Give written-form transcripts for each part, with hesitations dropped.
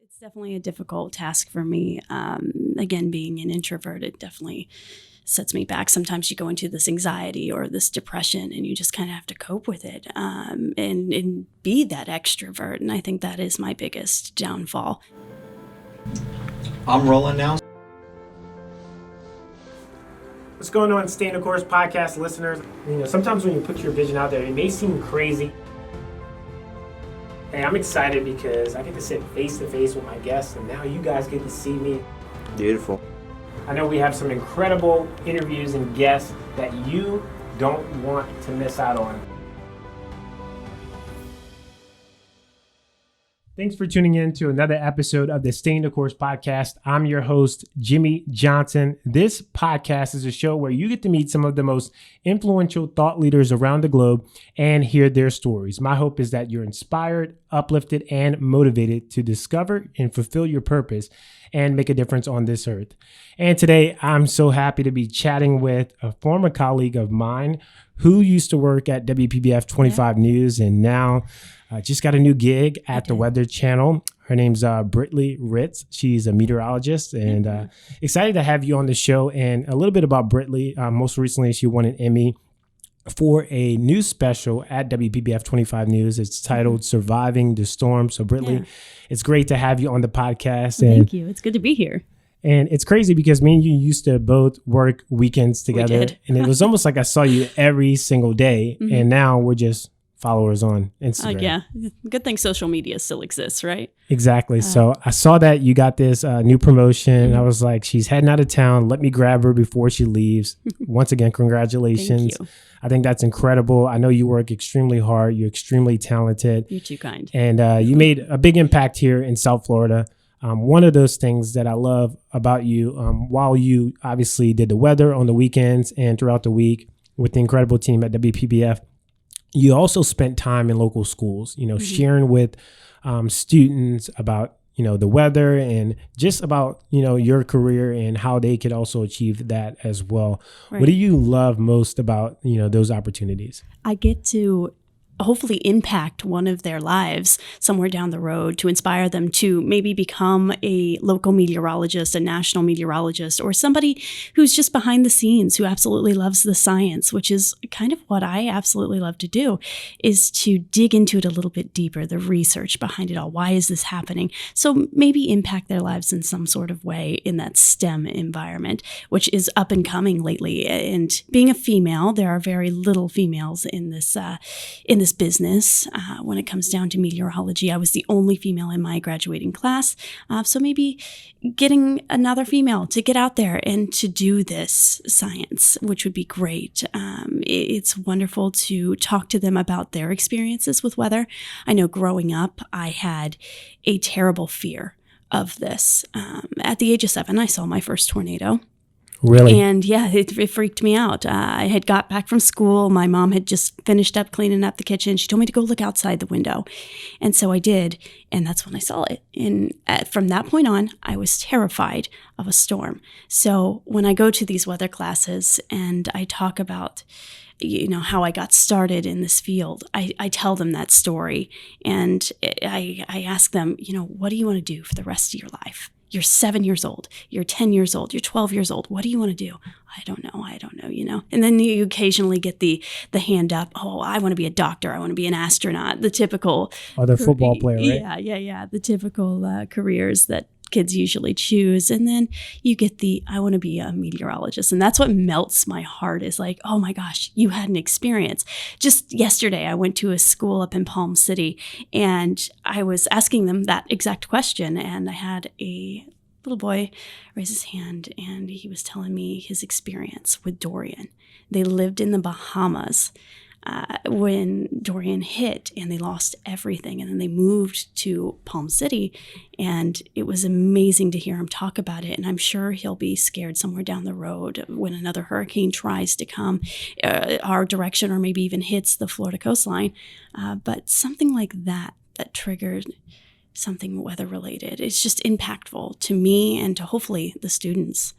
It's definitely a difficult task for me. Again, being an introvert, it definitely sets me back. Sometimes you go into this anxiety or this depression and you just kind of have to cope with it and be that extrovert. And I think that is my biggest downfall. I'm rolling now. What's going on, Stay the Course podcast listeners? Sometimes when you put your vision out there, it may seem crazy. And I'm excited because I get to sit face to face with my guests, and now you guys get to see me. Beautiful. I know we have some incredible interviews and guests that you don't want to miss out on. Thanks for tuning in to another episode of the Stay the Course podcast. I'm your host, Jimmie Johnson. This podcast is a show where you get to meet some of the most influential thought leaders around the globe and hear their stories. My hope is that you're inspired, uplifted, and motivated to discover and fulfill your purpose and make a difference on this earth. And today, I'm so happy to be chatting with a former colleague of mine who used to work at WPBF 25 News and now just got a new gig at the Weather Channel. Her name's Britley Ritz. She's a meteorologist and excited to have you on the show. And a little bit about Britley. Most recently, she won an Emmy for a news special at WPBF 25 News. It's titled Surviving the Storm. So Britley, it's great to have you on the podcast. Thank you. It's good to be here. And it's crazy because me and you used to both work weekends together. And it was almost like I saw you every single day. And now we're just followers on Instagram. Yeah. Good thing social media still exists, right? Exactly. So I saw that you got this new promotion. I was like, she's heading out of town. Let me grab her before she leaves. Once again, congratulations. Thank you. I think that's incredible. I know you work extremely hard. You're extremely talented. You're too kind. And you made a big impact here in South Florida. One of those things that I love about you, while you obviously did the weather on the weekends and throughout the week with the incredible team at WPBF, you also spent time in local schools, sharing with students about, the weather and just about, your career and how they could also achieve that as well. Right. What do you love most about, those opportunities? I get to hopefully impact one of their lives somewhere down the road to inspire them to maybe become a local meteorologist, a national meteorologist, or somebody who's just behind the scenes who absolutely loves the science, which is kind of what I absolutely love to do, is to dig into it a little bit deeper, the research behind it all. Why is this happening? So maybe impact their lives in some sort of way in that STEM environment, which is up and coming lately. And being a female, there are very little females in this business. When it comes down to meteorology, I was the only female in my graduating class. So maybe getting another female to get out there and to do this science, which would be great. It's wonderful to talk to them about their experiences with weather. I know growing up, I had a terrible fear of this. At the age of 7, I saw my first tornado. Really? And yeah, it freaked me out. I had got back from school. My mom had just finished up cleaning up the kitchen. She told me to go look outside the window. And so I did. And that's when I saw it. And from that point on, I was terrified of a storm. So when I go to these weather classes and I talk about how I got started in this field, I tell them that story. And I ask them, what do you want to do for the rest of your life? You're 7 years old, you're 10 years old, you're 12 years old. What do you want to do? I don't know. And then you occasionally get the hand up. Oh, I want to be a doctor. I want to be an astronaut. The typical other football player, right? Yeah. The typical careers that kids usually choose. And then you get I want to be a meteorologist. And that's what melts my heart, is like, oh my gosh, you had an experience. Just yesterday, I went to a school up in Palm City and I was asking them that exact question. And I had a little boy raise his hand and he was telling me his experience with Dorian. They lived in the Bahamas when Dorian hit, and they lost everything. And then they moved to Palm City, and it was amazing to hear him talk about it. And I'm sure he'll be scared somewhere down the road when another hurricane tries to come our direction, or maybe even hits the Florida coastline. But something like that triggered something weather related. It's just impactful to me and to hopefully the students.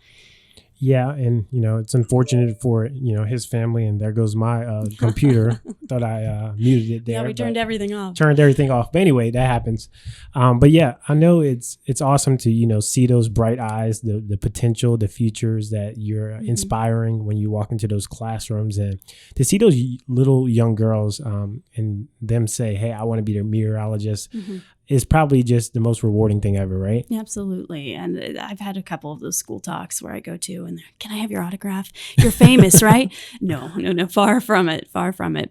Yeah, and it's unfortunate for his family, and there goes my computer. Thought I muted it there. Yeah, we turned everything off. Turned everything off. But anyway, that happens. But yeah, I know it's awesome to see those bright eyes, the potential, the futures that you're inspiring when you walk into those classrooms, and to see those little young girls and them say, "Hey, I want to be a meteorologist." Is probably just the most rewarding thing ever, right? Absolutely. And I've had a couple of those school talks where I go to and can I have your autograph? You're famous, right? No, far from it.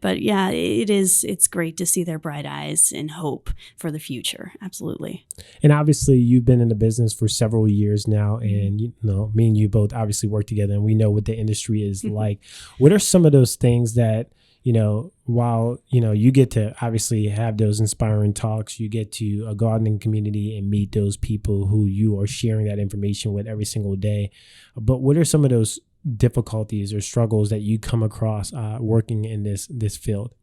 But yeah, it's great to see their bright eyes and hope for the future. Absolutely. And obviously you've been in the business for several years now, and me and you both obviously work together, and we know what the industry is like. What are some of those things that while, you get to obviously have those inspiring talks, you get to go out in the community and meet those people who you are sharing that information with every single day. But what are some of those difficulties or struggles that you come across working in this field?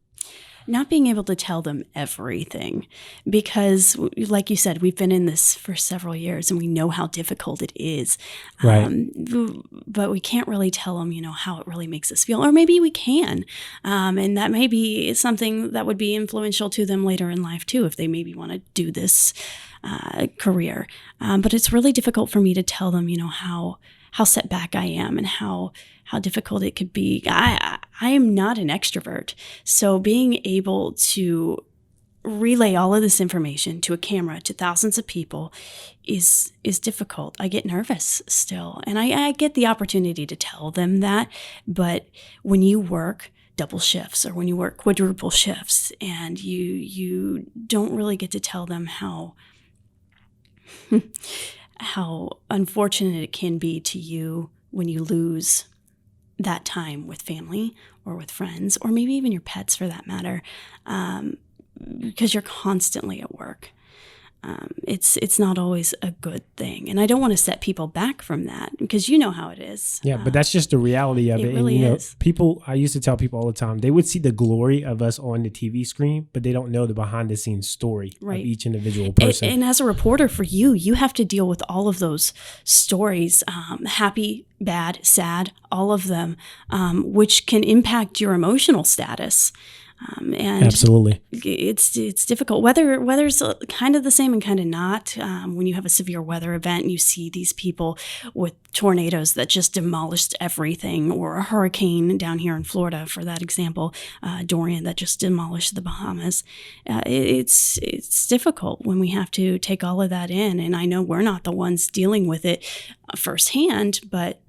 Not being able to tell them everything, because like you said, we've been in this for several years and we know how difficult it is. Right. But we can't really tell them, how it really makes us feel, or maybe we can. And that may be something that would be influential to them later in life too, if they maybe want to do this career. But it's really difficult for me to tell them, how set back I am and how difficult it could be. I am not an extrovert. So being able to relay all of this information to a camera, to thousands of people is difficult. I get nervous still. And I get the opportunity to tell them that. But when you work double shifts or when you work quadruple shifts and you don't really get to tell them how unfortunate it can be to you when you lose that time with family or with friends, or maybe even your pets for that matter, because you're constantly at work. It's not always a good thing. And I don't want to set people back from that, because you know how it is. Yeah, but that's just the reality of it. It really is. People, I used to tell people all the time, they would see the glory of us on the TV screen, but they don't know the behind the scenes story of each individual person. And as a reporter for you have to deal with all of those stories, happy, bad, sad, all of them, which can impact your emotional status. And absolutely, it's difficult. Weather's kind of the same and kind of not. When you have a severe weather event and you see these people with tornadoes that just demolished everything, or a hurricane down here in Florida, for that example, Dorian that just demolished the Bahamas. It's difficult when we have to take all of that in. And I know we're not the ones dealing with it firsthand, but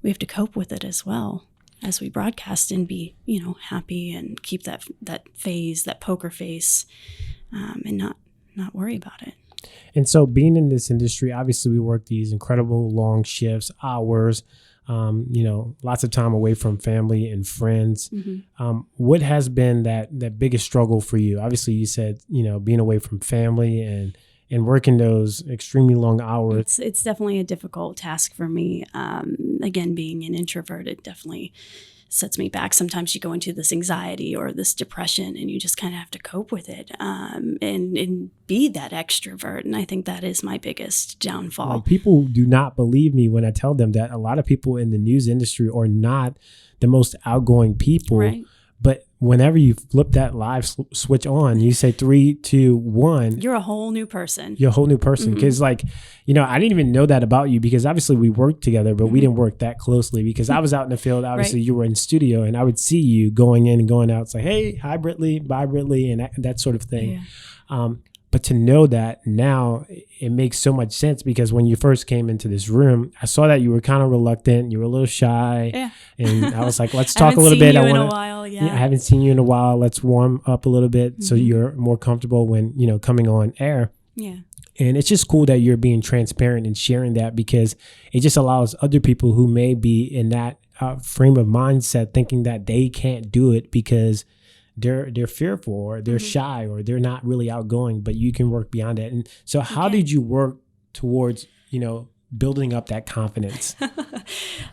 we have to cope with it as well as we broadcast and be, happy and keep that phase, that poker face, and not worry about it. And so being in this industry, obviously we work these incredible long shifts, hours, lots of time away from family and friends. What has been that biggest struggle for you? Obviously you said, being away from family and working those extremely long hours. It's definitely a difficult task for me. Again, being an introvert, it definitely sets me back. Sometimes you go into this anxiety or this depression and you just kind of have to cope with it and be that extrovert. And I think that is my biggest downfall. People do not believe me when I tell them that a lot of people in the news industry are not the most outgoing people. Right. But whenever you flip that live switch on, you say 3, 2, 1. You're a whole new person. You're a whole new person. Because I didn't even know that about you, because obviously we worked together, but we didn't work that closely because I was out in the field. Obviously you were in studio, and I would see you going in and going out. It's like, hey, hi, Britley, bye, Britley, and that sort of thing. Yeah. But to know that now, it makes so much sense, because when you first came into this room, I saw that you were kind of reluctant. You were a little shy. Yeah. And I was like, let's talk a little bit. I haven't seen you in a while. Let's warm up a little bit so you're more comfortable when, coming on air. Yeah. And it's just cool that you're being transparent and sharing that, because it just allows other people who may be in that frame of mindset thinking that they can't do it because they're fearful or they're shy or they're not really outgoing, but you can work beyond that. And so how did you work towards, building up that confidence? There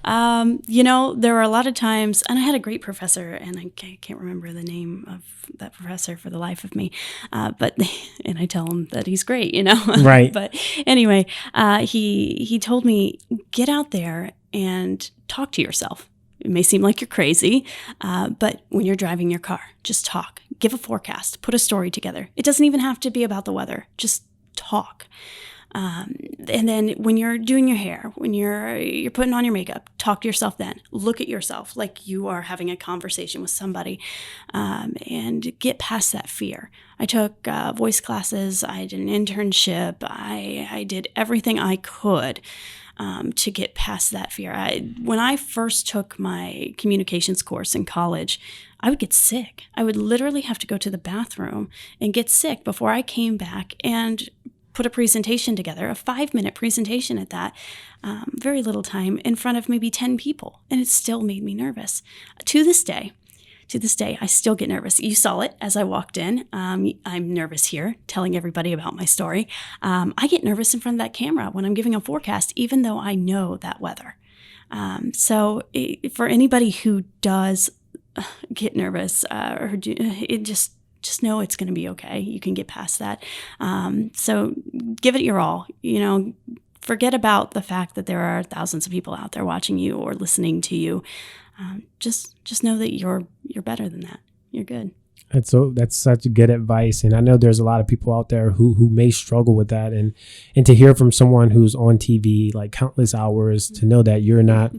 were a lot of times, and I had a great professor, and I can't remember the name of that professor for the life of me. And I tell him that he's great, Right. But anyway, he told me, get out there and talk to yourself. It may seem like you're crazy, but when you're driving your car, just talk. Give a forecast. Put a story together. It doesn't even have to be about the weather. Just talk. And then when you're doing your hair, when you're putting on your makeup, talk to yourself then. Look at yourself like you are having a conversation with somebody, and get past that fear. I took voice classes. I did an internship. I did everything I could to get past that fear. When I first took my communications course in college, I would get sick. I would literally have to go to the bathroom and get sick before I came back and put a presentation together, a 5-minute presentation at that, very little time, in front of maybe 10 people. And it still made me nervous. To this day, I still get nervous. You saw it as I walked in. I'm nervous here, telling everybody about my story. I get nervous in front of that camera when I'm giving a forecast, even though I know that weather. For anybody who does get nervous, just know it's going to be okay. You can get past that. So give it your all. Forget about the fact that there are thousands of people out there watching you or listening to you. Just know that you're better than that. You're good. That's such good advice. And I know there's a lot of people out there who may struggle with that. And to hear from someone who's on TV like countless hours, to know that you're not,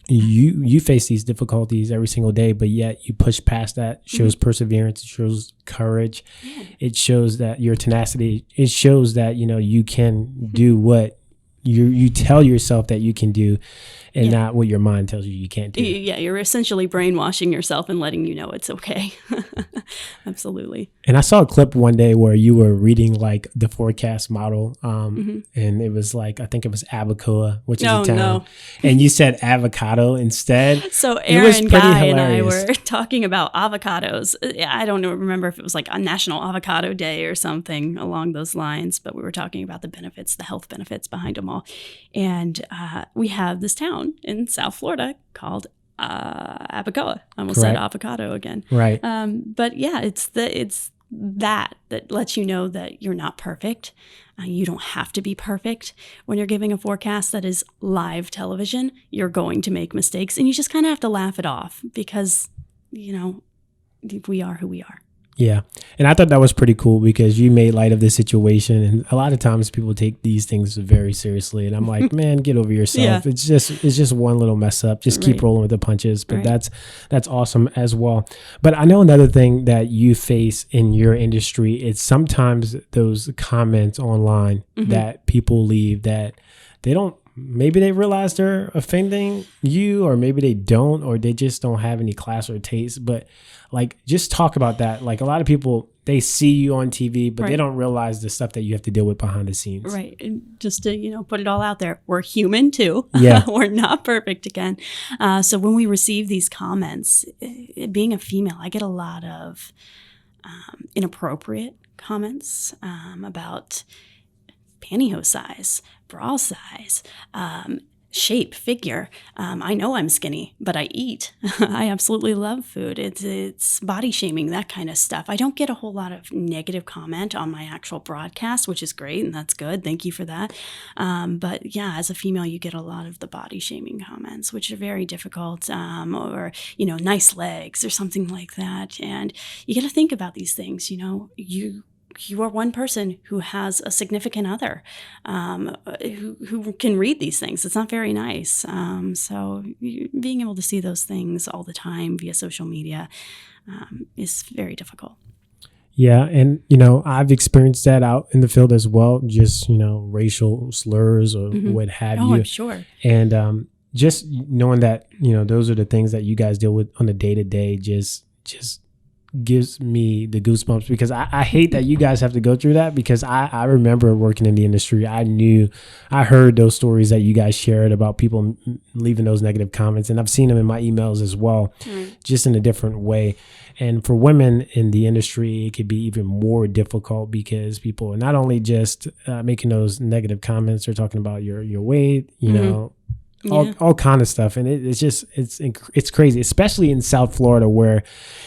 you face these difficulties every single day, but yet you push past that, shows perseverance, it shows courage. It shows that your tenacity, it shows that, you can do what you tell yourself that you can do, and not what your mind tells you can't do. Yeah, you're essentially brainwashing yourself and letting you know it's okay. Absolutely. And I saw a clip one day where you were reading like the forecast model, and it was like, I think it was Abacoa, which is a town. No. And you said avocado instead. So Aaron, Guy, and I were talking about avocados. I don't remember if it was like a National Avocado Day or something along those lines, but we were talking about the benefits, the health benefits behind them all. And we have this town in South Florida called Abacoa. I almost said avocado again. Right. But yeah, it's that lets you know that you're not perfect. You don't have to be perfect. When you're giving a forecast that is live television, you're going to make mistakes, and you just kind of have to laugh it off because, we are who we are. Yeah. And I thought that was pretty cool because you made light of the situation. And a lot of times people take these things very seriously. And I'm like, man, get over yourself. Yeah. It's just one little mess up. Just keep rolling with the punches. But that's awesome as well. But I know another thing that you face in your industry is sometimes those comments online that people leave that maybe they realize they're offending you, or maybe they don't, or they just don't have any class or taste. But like, just talk about that. Like, a lot of people, they see you on TV, but they don't realize the stuff that you have to deal with behind the scenes. Right. And just to, put it all out there, we're human too. Yeah. We're not perfect again. So when we receive these comments, being a female, I get a lot of inappropriate comments about pantyhose size, bra size, shape, figure. I know I'm skinny, but I eat. I absolutely love food. It's body shaming, that kind of stuff. I don't get a whole lot of negative comment on my actual broadcast, which is great, and that's good. Thank you for that. But yeah, as a female, you get a lot of the body shaming comments, which are very difficult, or, nice legs or something like that. And you got to think about these things. You are one person who has a significant other who can read these things. It's not very nice. So being able to see those things all the time via social media is very difficult. Yeah. And, I've experienced that out in the field as well. Just, racial slurs or what have you. Oh, I'm sure. And just knowing that, those are the things that you guys deal with on a day-to-day just gives me the goosebumps, because I hate that you guys have to go through that, because I remember working in the industry. I heard those stories that you guys shared about people leaving those negative comments, and I've seen them in my emails as well, just in a different way. And for women in the industry, it could be even more difficult, because people are not only just making those negative comments, they're talking about your weight, all kind of stuff. And it's crazy, especially in South Florida, where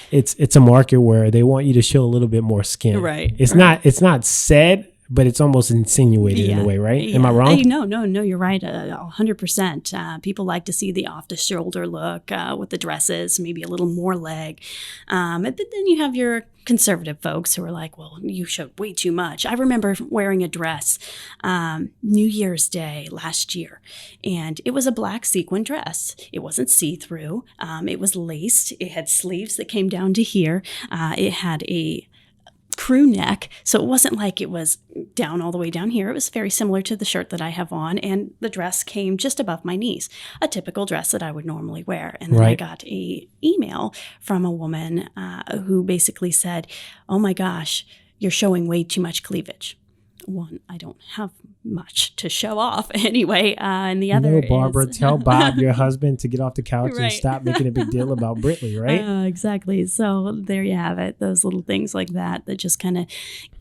it's a market where they want you to show a little bit more skin. Right. It's not said but it's almost insinuated in a way, right? Am I wrong? No, you're right. 100%. People like to see the off the shoulder look with the dresses, maybe a little more leg. But then you have your conservative folks who are like, well, you showed way too much. I remember wearing a dress New Year's Day last year, and it was a black sequin dress. It wasn't see-through. It was laced. It had sleeves that came down to here. It had a crew neck, so it wasn't like it was down all the way down here. It was very similar to the shirt that I have on, and the dress came just above my knees, a typical dress that I would normally wear. And then I got a email from a woman who basically said, oh my gosh, you're showing way too much cleavage. One, I don't have much to show off anyway. And the other Barbara, is... tell Bob, your husband, to get off the couch and stop making a big deal about Britley, right? Exactly. So there you have it. Those little things like that just kind of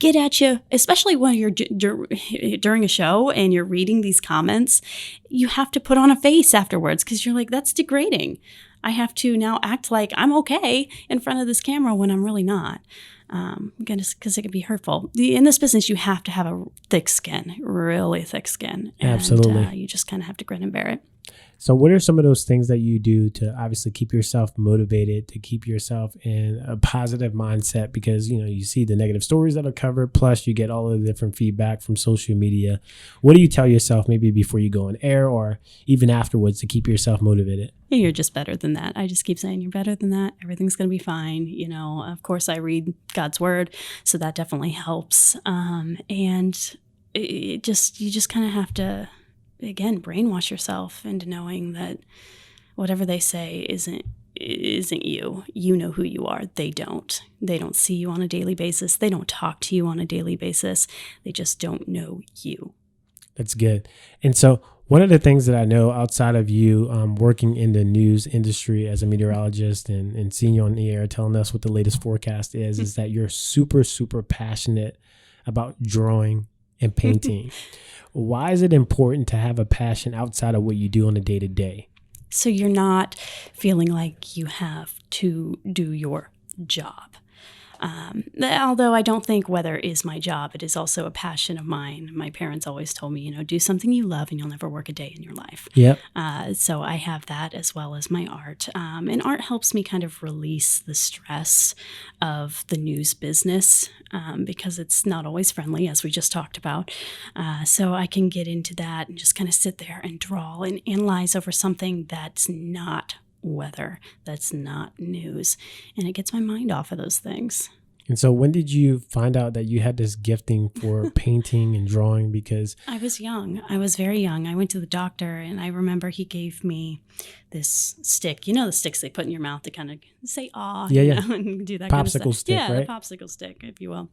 get at you, especially when you're during a show and you're reading these comments. You have to put on a face afterwards because you're like, that's degrading. I have to now act like I'm okay in front of this camera when I'm really not. Because it can be hurtful. In this business, you have to have a thick skin, really thick skin. And, absolutely. You just kind of have to grin and bear it. So what are some of those things that you do to obviously keep yourself motivated, to keep yourself in a positive mindset? Because, you see the negative stories that are covered, plus you get all of the different feedback from social media. What do you tell yourself maybe before you go on air or even afterwards to keep yourself motivated? You're just better than that. I just keep saying you're better than that. Everything's going to be fine. Of course, I read God's word, so that definitely helps. And you just kind of have to, again, brainwash yourself into knowing that whatever they say isn't you. You know who you are. They don't. They don't see you on a daily basis. They don't talk to you on a daily basis. They just don't know you. That's good. And so one of the things that I know outside of you working in the news industry as a meteorologist and seeing you on the air telling us what the latest forecast is that you're super, super passionate about drawing and painting. Why is it important to have a passion outside of what you do on a day-to-day? So you're not feeling like you have to do your job. Although I don't think weather is my job, it is also a passion of mine. My parents always told me, do something you love and you'll never work a day in your life. Yep. So I have that as well as my art. And art helps me kind of release the stress of the news business because it's not always friendly, as we just talked about. So I can get into that and just kind of sit there and draw and analyze over something that's not weather, that's not news, and it gets my mind off of those things. And so when did you find out that you had this gifting for painting and drawing? Because I was young. I was very young. I went to the doctor and I remember he gave me this stick. The sticks they put in your mouth to kind of say "ah," and do that popsicle kind of stuff. stick, right? The popsicle stick, if you will.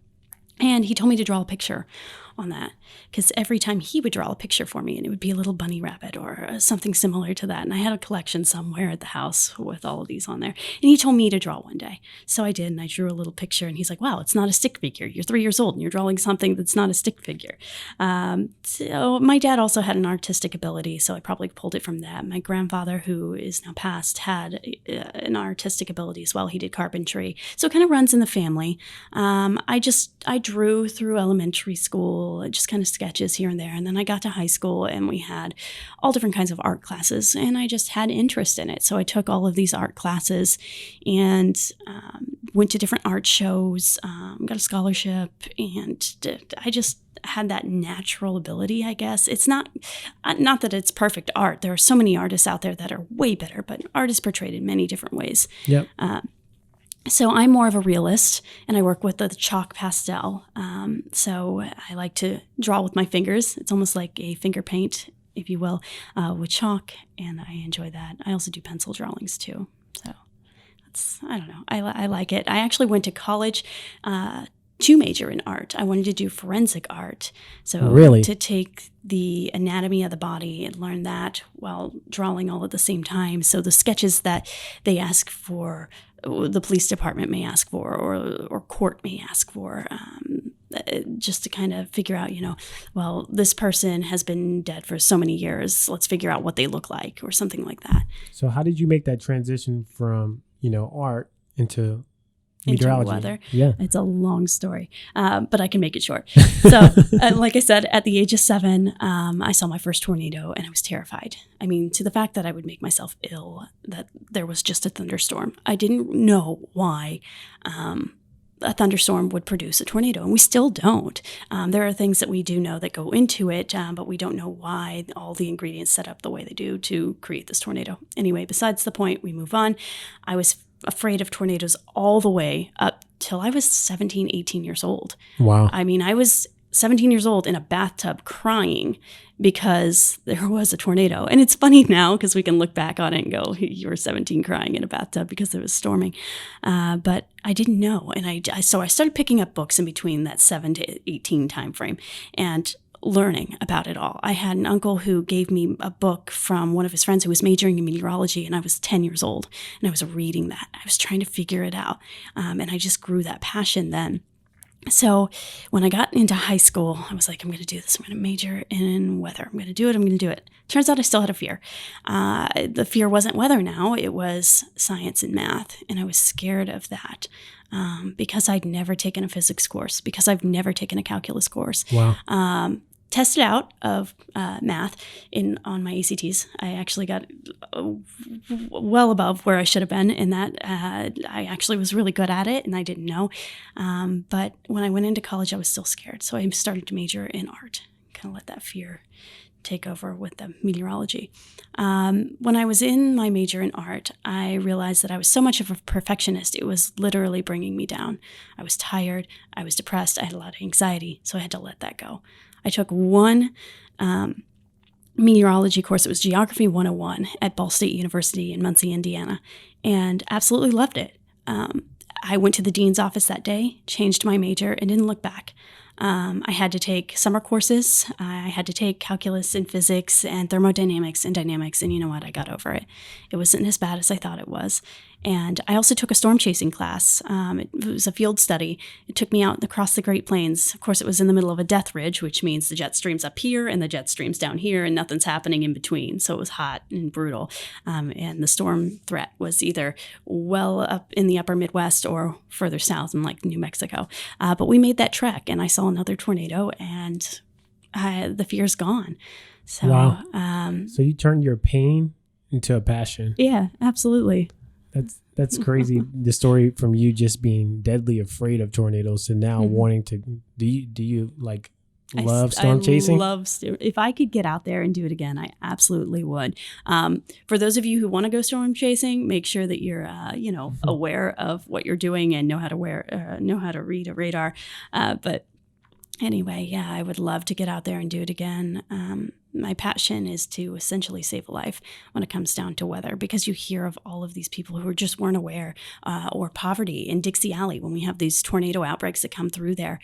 And he told me to draw a picture on that because every time he would draw a picture for me and it would be a little bunny rabbit or something similar to that. And I had a collection somewhere at the house with all of these on there. And he told me to draw one day. So I did, and I drew a little picture and he's like, wow, it's not a stick figure. You're 3 years old and you're drawing something that's not a stick figure. So my dad also had an artistic ability, so I probably pulled it from that. My grandfather, who is now passed, had an artistic ability as well. He did carpentry. So it kind of runs in the family. I drew through elementary school, just kind of sketches here and there. And then I got to high school and we had all different kinds of art classes and I just had interest in it. So I took all of these art classes and went to different art shows, got a scholarship, and I just had that natural ability, I guess. It's not that it's perfect art. There are so many artists out there that are way better, but art is portrayed in many different ways. Yep. So I'm more of a realist, and I work with the chalk pastel. So I like to draw with my fingers. It's almost like a finger paint, if you will, with chalk, and I enjoy that. I also do pencil drawings too. So I don't know. I like it. I actually went to college to major in art. I wanted to do forensic art. So really? To take the anatomy of the body and learn that while drawing all at the same time. So the sketches that they ask for, the police department may ask for, or court may ask for, just to kind of figure out, well, this person has been dead for so many years. Let's figure out what they look like or something like that. So how did you make that transition from, art into Meteorology. weather. Yeah. It's a long story, but I can make it short. So, like I said, at the age of 7, I saw my first tornado and I was terrified. I mean, to the fact that I would make myself ill, that there was just a thunderstorm. I didn't know why a thunderstorm would produce a tornado, and we still don't. There are things that we do know that go into it, but we don't know why all the ingredients set up the way they do to create this tornado. Anyway, besides the point, we move on. I was afraid of tornadoes all the way up till I was 17, 18 years old. Wow. I mean, I was 17 years old in a bathtub crying because there was a tornado. And it's funny now because we can look back on it and go, you were 17 crying in a bathtub because it was storming. But I didn't know. And so I started picking up books in between that 7 to 18 time frame and learning about it all. I had an uncle who gave me a book from one of his friends who was majoring in meteorology, and I was 10 years old, and I was reading that. I was trying to figure it out, and I just grew that passion then. So when I got into high school, I was like, I'm going to do this. I'm going to major in weather. I'm going to do it. I'm going to do it. Turns out I still had a fear. The fear wasn't weather now. It was science and math, and I was scared of that. Because I'd never taken a physics course, because I've never taken a calculus course. Wow. Tested out of math on my ACTs. I actually got well above where I should have been in that. I actually was really good at it, and I didn't know. But when I went into college, I was still scared. So I started to major in art, kind of let that fear take over with the meteorology. When I was in my major in art, I realized that I was so much of a perfectionist, it was literally bringing me down. I was tired, I was depressed, I had a lot of anxiety, so I had to let that go. I took one meteorology course. It was Geography 101 at Ball State University in Muncie, Indiana, and absolutely loved it. I went to the dean's office that day, changed my major, and didn't look back. I had to take summer courses. I had to take calculus and physics and thermodynamics and dynamics, and you know what? I got over it. It wasn't as bad as I thought it was. And I also took a storm chasing class. It was a field study. It took me out across the Great Plains. Of course, it was in the middle of a death ridge, which means the jet stream's up here and the jet stream's down here, and nothing's happening in between. So it was hot and brutal. And the storm threat was either well up in the upper Midwest or further south in like New Mexico. But we made that trek, and I saw another tornado, and the fear's gone. So, wow. So you turned your pain into a passion. Yeah, absolutely. That's crazy. The story from you just being deadly afraid of tornadoes to now wanting to. Do you like love storm chasing? I love if I could get out there and do it again, I absolutely would. For those of you who want to go storm chasing, make sure that you're aware of what you're doing and know how to read a radar. But anyway, yeah, I would love to get out there and do it again. My passion is to essentially save a life when it comes down to weather, because you hear of all of these people who just weren't aware, or poverty in Dixie Alley when we have these tornado outbreaks that come through there,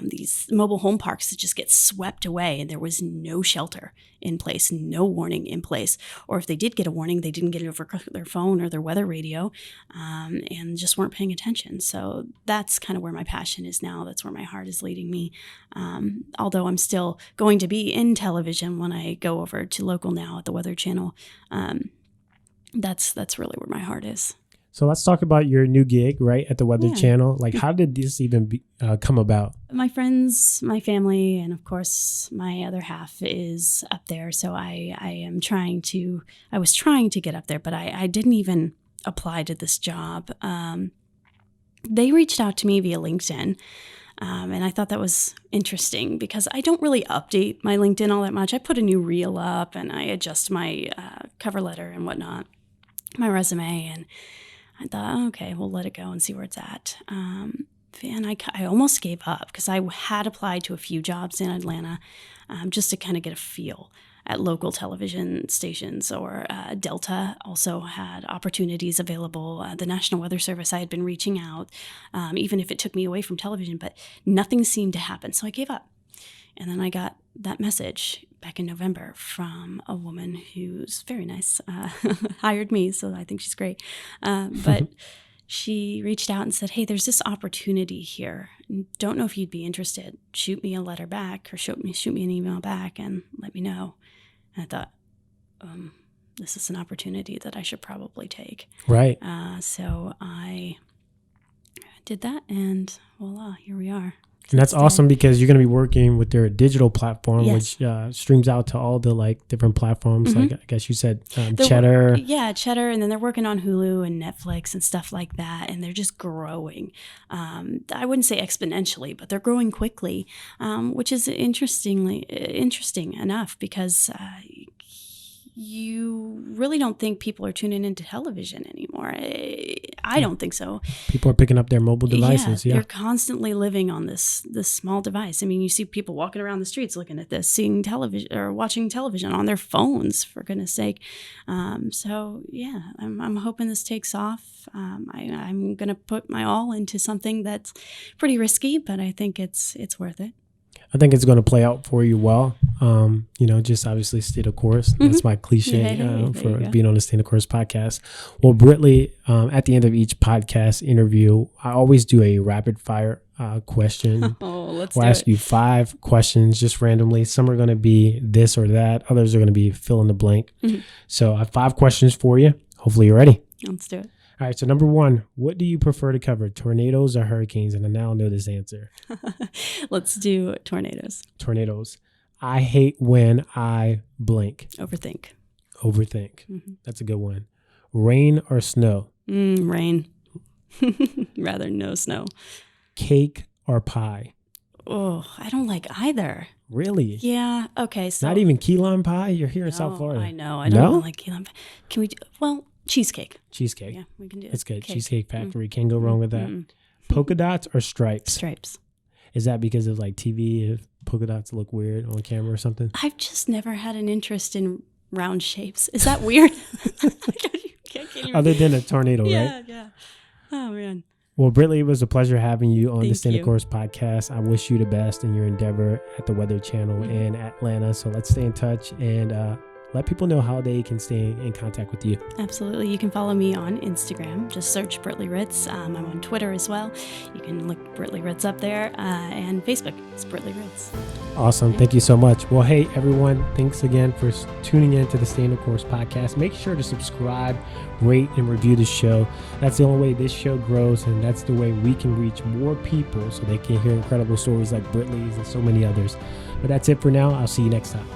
these mobile home parks that just get swept away, and there was no shelter in place, no warning in place. Or if they did get a warning, they didn't get it over their phone or their weather radio, and just weren't paying attention. So that's kind of where my passion is now. That's where my heart is leading me. Although I'm still going to be in television when I go over to local now at the Weather Channel. That's really where my heart is. So let's talk about your new gig, right, at the Weather Channel. Like, how did this even come about? My friends, my family, and of course my other half is up there. So I was trying to get up there, but I didn't even apply to this job. They reached out to me via LinkedIn. And I thought that was interesting because I don't really update my LinkedIn all that much. I put a new reel up and I adjust my cover letter and whatnot, my resume, and I thought, okay, we'll let it go and see where it's at. And I almost gave up because I had applied to a few jobs in Atlanta just to kind of get a feel at local television stations, or Delta also had opportunities available. The National Weather Service, I had been reaching out, even if it took me away from television, but nothing seemed to happen. So I gave up. And then I got that message back in November from a woman who's very nice, hired me, so I think she's great. But she reached out and said, hey, there's this opportunity here. Don't know if you'd be interested. Shoot me a letter back, or shoot me an email back and let me know. And I thought, this is an opportunity that I should probably take. Right. So I did that, and voila, here we are. And that's awesome because you're going to be working with their digital platform, Yes. which streams out to all the like different platforms. Mm-hmm. Like I guess you said Cheddar. Cheddar, and then they're working on Hulu and Netflix and stuff like that, and they're just growing. I wouldn't say exponentially, but they're growing quickly, which is interesting enough because you really don't think people are tuning into television anymore. I don't think so. People are picking up their mobile devices. Yeah. They're constantly living on this small device. I mean, you see people walking around the streets looking at this, seeing television or watching television on their phones, for goodness sake. So yeah, I'm hoping this takes off. I'm going to put my all into something that's pretty risky, but I think it's worth it. I think it's going to play out for you well. Just obviously stay the course. Mm-hmm. That's my cliche for being on the Stay the Course podcast. Well, Britley, at the end of each podcast interview, I always do a rapid fire question. We'll ask you 5 questions just randomly. Some are going to be this or that. Others are going to be fill in the blank. Mm-hmm. So I have 5 questions for you. Hopefully you're ready. Let's do it. All right, so number 1, what do you prefer to cover, tornadoes or hurricanes? And I now know this answer. Let's do tornadoes. Tornadoes. I hate when I blank. Overthink. Mm-hmm. That's a good one. Rain or snow? Rain. Rather no snow. Cake or pie? Oh, I don't like either. Really? Yeah. Okay. So not even key lime pie? You're here in South Florida. I know. I don't like key lime pie. Can we do, cheesecake. Cheesecake. Yeah, we can do it. It's good. Cake. Cheesecake Factory. Can't go wrong with that. Mm-hmm. Polka dots or stripes? Stripes. Is that because of like TV, if polka dots look weird on camera or something? I've just never had an interest in round shapes. Is that weird? Other than a tornado, right? Yeah. Oh, man. Well, Britley, it was a pleasure having you on Thank the Stay the you. Course podcast. I wish you the best in your endeavor at the Weather Channel in Atlanta. So let's stay in touch and let people know how they can stay in contact with you. Absolutely. You can follow me on Instagram. Just search Britley Ritz. I'm on Twitter as well. You can look Britley Ritz up there. And Facebook, it's Britley Ritz. Awesome. Thank you so much. Well, hey, everyone, thanks again for tuning in to the Stay the Course podcast. Make sure to subscribe, rate, and review the show. That's the only way this show grows, and that's the way we can reach more people so they can hear incredible stories like Britley's and so many others. But that's it for now. I'll see you next time.